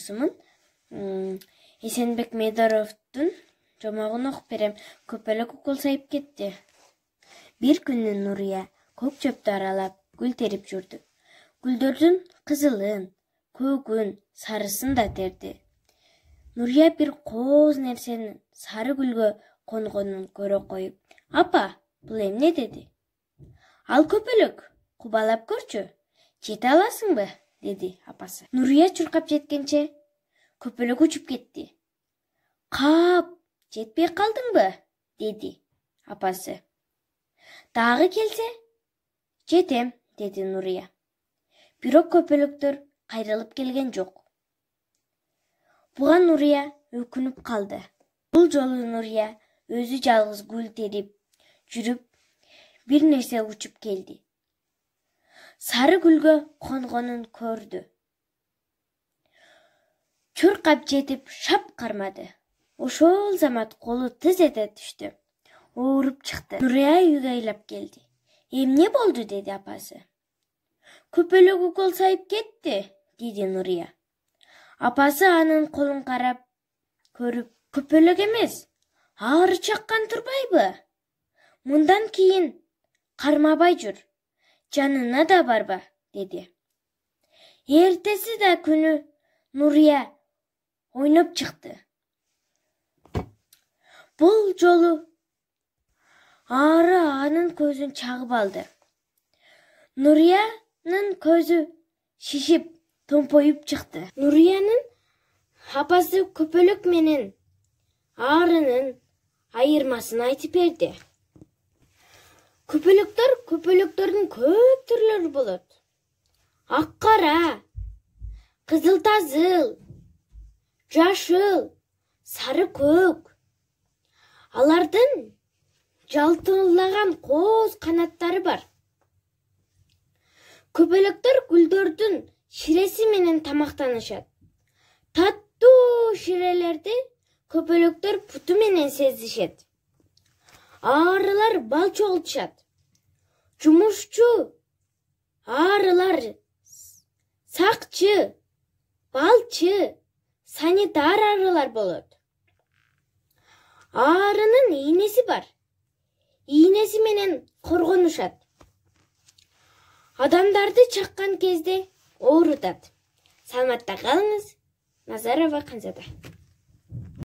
окуучусумун. Эсенбек Мейдаровдун жомогун окуп берем. Көпөлөк укул сайып кетти. Бир күнү Нурия көк чөптү аралап гүл терип жүрдү. Гүлдөрдүн кызылын, көгүн, сарысын да терди. Нурия бир кооз нерсенин сары гүлгө конгонун көрө коюп, "Апа, бул эмне?" деди. "Ал көпөлөк, кубалап көрчү. Жете аласыңбы?" деди апасы. Нурия чуркап жеткенче көпөлөк учуп кетти. "Кап, жетпей калдыңбы?" деди апасы. "Дагы келсе?" "Жетем", деди Нурия. Бирок көпөлөктөр кайрылып келген жок. Буга Нурия өкүнүп калды. Бул жолу Нурия өзү жалгыз гүл терип жүрүп, бир нерсе учуп келди. Сары гүлгө конгонун көрдү. Чуркап жетип шап кармады. Ошол замат колу тыз эте түштү. Ооруп чыкты. Нурия үйгө айлап келди. "Эмне болду?" деди апасы. "Көпөлөк укол сайып кетти", деди Нурия. Апасы анын колун карап көрүп, "Көпөлөк эмес, аары чаккан турбайбы? Мындан кийин кармабай жүр, жанына да барба", деди. Эртеси да күнү Нурия ойноп чыкты. Бул жолу аары анын көзүн чагып алды. Нуриянын көзү шишип, томпоюп чыкты. Нуриянын апасы көпөлөк менен аарынын айырмасын айтып берди. Көпөлөктөрдүн көп түрлөрү болот. Ак кара, кызыл тазыл, жашыл, сары көк. Алардын жалтырлаган кооз канаттары бар. Көпөлөктөр гүлдөрдүн ширеси менен тамактанышат. Таттуу ширелерди көпөлөктөр путу менен сезишет. Аарылар бал чогултушат. Жумушчу аарылар сакчы, балчы, санитар аарылар болот. Аарынын ийнеси бар. Ийнеси менен коргонушат. Адамдарды чаккан кезде оорутат. Саламатта калыңыз. Назарова Канзада.